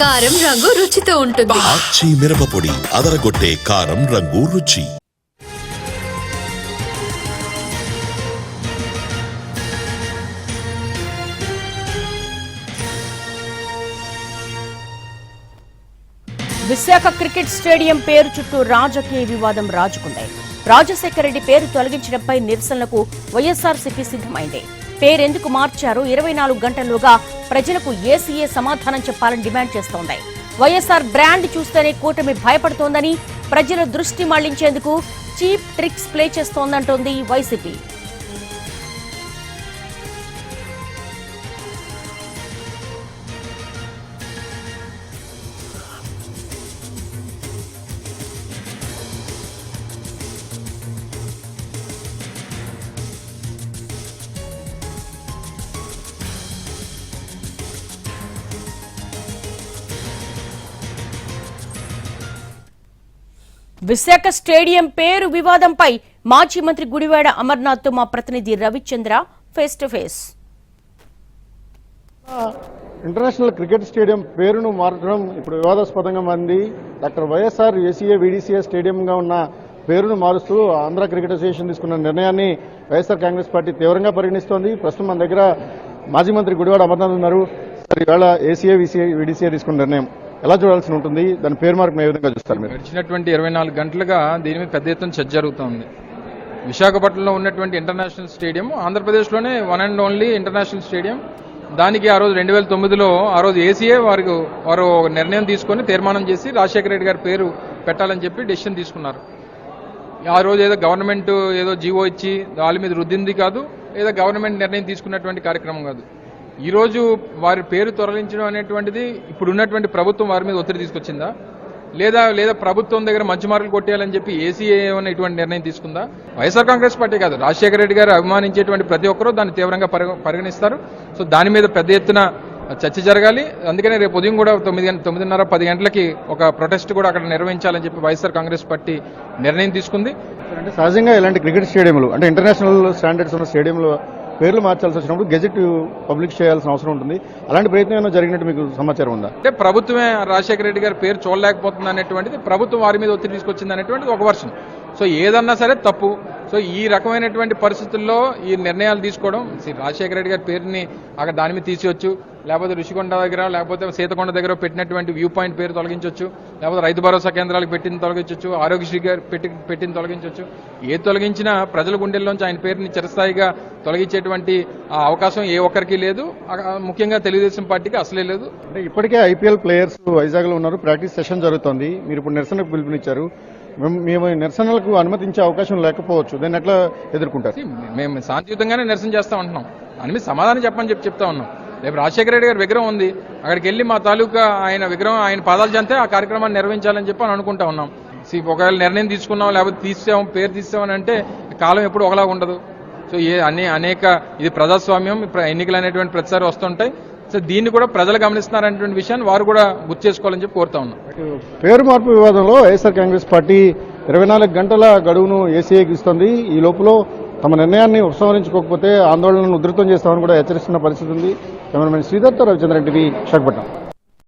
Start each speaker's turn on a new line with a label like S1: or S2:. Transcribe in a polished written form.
S1: కారం రంగు రుచితో ఉంటుంది.
S2: ఆచి మిరపపొడి అదరగొట్టే కారం రంగు రుచి.
S3: విశాఖ క్రికెట్ స్టేడియం పేరు చుట్టూ రాజకీయ వివాదం రాజుకుంది. రాజశేఖర రెడ్డి పేరు తొలగించడంపై నిరసనలకు వైఎస్ఆర్సీపీ సిద్ధమైంది. పేరెందుకు మార్చారు, 24 గంటల్లోగా ప్రజలకు ఏసీఏ సమాధానం చెప్పాలని డిమాండ్ చేస్తోంది. వైఎస్ఆర్ బ్రాండ్ చూస్తేనే కూటమి భయపడుతోందని, ప్రజల దృష్టి మళ్లించేందుకు చీప్ ట్రిక్స్ ప్లే చేస్తోందంటోంది వైసీపీ. విశాఖ స్టేడియం పేరు వివాదంపై మాజీ మంత్రి గుడివాడ అమర్నాథ్ తో మా ప్రతినిధి Ravichandra face to face.
S4: International cricket stadium పేరును మార్చడం ఇప్పుడు వివాదాస్పదంగా మారింది. డాక్టర్ వైఎస్ఆర్ ఏసీఏ వీడీసీఏ స్టేడియంగా ఉన్న పేరును మారుస్తూ ఆంధ్ర క్రికెట్ అసోసియేషన్ తీసుకున్న నిర్ణయాన్ని వైఎస్ఆర్ కాంగ్రెస్ పార్టీ తీవ్రంగా పరిగణిస్తోంది. ప్రస్తుతం మన దగ్గర మాజీ మంత్రి గుడివాడ అమర్నాథ్ ఉన్నారు. ఇవాళ ఏసీఏ వీడీసీఏ తీసుకున్న నిర్ణయం ఎలా చూడాల్సి ఉంటుంది, దాని పేరు మార్పు ఏ విధంగా చూస్తారు మీరు?
S5: గడిచినటువంటి 24 గంటలుగా దీని మీద పెద్ద ఎత్తున చర్చ జరుగుతోంది. విశాఖపట్నంలో ఉన్నటువంటి ఇంటర్నేషనల్ స్టేడియం ఆంధ్రప్రదేశ్లోనే one and only international stadium. దానికి ఆ రోజు 2009లో ఆ రోజు ఏసీఏ వారు నిర్ణయం తీసుకొని తీర్మానం చేసి రాజశేఖర రెడ్డి గారి పేరు పెట్టాలని చెప్పి డెసిషన్ తీసుకున్నారు. ఆ రోజు ఏదో గవర్నమెంట్ ఏదో జీవో ఇచ్చి వాళ్ళ మీద రుద్దింది కాదు, ఏదో గవర్నమెంట్ నిర్ణయం తీసుకున్నటువంటి కార్యక్రమం కాదు. ఈ రోజు వారి పేరు తొలగించడం అనేటువంటిది ఇప్పుడు ఉన్నటువంటి ప్రభుత్వం వారి మీద ఒత్తిడి తీసుకొచ్చిందా, లేదా ప్రభుత్వం దగ్గర మంచి మార్కులు కొట్టేయాలని చెప్పి ఏసీఏ ఏమైనా ఇటువంటి నిర్ణయం తీసుకుందా? వైఎస్ఆర్ కాంగ్రెస్ పార్టీ కాదు, రాజశేఖర రెడ్డి గారు అభిమానించేటువంటి ప్రతి ఒక్కరూ దాన్ని తీవ్రంగా పరిగణిస్తారు. సో దాని మీద పెద్ద ఎత్తున చర్చ జరగాలి. అందుకనే రేపు ఉదయం కూడా 9:30 10 గంటలకి ఒక ప్రొటెస్ట్ కూడా అక్కడ నిర్వహించాలని చెప్పి వైఎస్ఆర్ కాంగ్రెస్ పార్టీ నిర్ణయం తీసుకుంది.
S4: అంటే సహజంగా ఇలాంటి క్రికెట్ స్టేడియంలు అంటే ఇంటర్నేషనల్ స్టాండర్డ్స్ ఉన్న స్టేడియంలో పేర్లు మార్చాల్సి వచ్చినప్పుడు గెజెట్ పబ్లిష్ చేయాల్సిన అవసరం ఉంటుంది. అలాంటి ప్రయత్నం ఏమైనా జరిగినట్టు మీకు సమాచారం ఉందా?
S5: అంటే ప్రభుత్వమే రాజశేఖర రెడ్డి గారి పేరు చూడలేకపోతుంది అనేటువంటిది, ప్రభుత్వం వారి మీద ఒత్తిడి తీసుకొచ్చింది అనేటువంటిది ఒక వర్షన్. సో ఏదన్నా సరే తప్పు. సో ఈ రకమైనటువంటి పరిస్థితుల్లో ఈ నిర్ణయాలు తీసుకోవడం, రాజశేఖర రెడ్డి గారి పేరుని అక్కడ దాని మీద తీసేయొచ్చు, లేకపోతే ఋషికొండ దగ్గర లేకపోతే సీతకొండ దగ్గర పెట్టినటువంటి వ్యూ పాయింట్ పేరు తొలగించవచ్చు, లేకపోతే రైతు భరోసా కేంద్రాలకు పెట్టింది తొలగించవచ్చు, ఆరోగ్యశ్రీ గారు పెట్టింది తొలగించవచ్చు. ఏది తొలగించినా ప్రజల గుండెల్లోంచి ఆయన పేరుని చిరస్థాయిగా తొలగించేటువంటి అవకాశం ఏ ఒక్కరికి లేదు, ముఖ్యంగా తెలుగుదేశం పార్టీకి అసలే లేదు.
S4: అంటే ఇప్పటికే ఐపీఎల్ ప్లేయర్స్ వైజాగ్ లో ఉన్నారు, ప్రాక్టీస్ సెషన్ జరుగుతోంది. మీరు ఇప్పుడు నిరసనకు పిలుపునిచ్చారు. మేము నిరసనలకు అనుమతించే అవకాశం లేకపోవచ్చు, దాన్ని ఎట్లా ఎదుర్కొంటారు?
S5: మేము శాంతియుతంగానే నిరసన చేస్తా ఉంటున్నాం, దాని మీద సమాధానం చెప్పని చెప్తా ఉన్నాం. రేపు రాజశేఖర రెడ్డి గారి విగ్రహం ఉంది, అక్కడికి వెళ్ళి మా తాలూకా ఆయన విగ్రహం ఆయన పాదాలు చెంతే ఆ కార్యక్రమాన్ని నిర్వహించాలని చెప్పి అనుకుంటా ఉన్నాం. ఒకవేళ నిర్ణయం తీసుకున్నాం లేకపోతే పేరు తీసామని అంటే కాలం ఎప్పుడు ఒకలా ఉండదు. సో అనేక ఇది ప్రజాస్వామ్యం, ఎన్నికలు అనేటువంటి ప్రతిసారి వస్తుంటాయి. సో దీన్ని కూడా ప్రజలు గమనిస్తున్నారనేటువంటి విషయాన్ని వారు కూడా గుర్తు చేసుకోవాలని చెప్పి కోరుతా ఉన్నాం.
S4: పేరు మార్పు వివాదంలో వైఎస్ఆర్ కాంగ్రెస్ పార్టీ 24 గంటల గడువును ఏసీఏకి ఇస్తోంది. ఈ లోపల తమ నిర్ణయాన్ని ఉపసంహరించుకోకపోతే ఆందోళనను ఉధృతం చేస్తామని కూడా హెచ్చరిస్తున్న పరిస్థితి ఉంది. కెమెరామెన్ శ్రీధర్తో రవిచంద్రన్ టీవీ విశాఖపట్నం.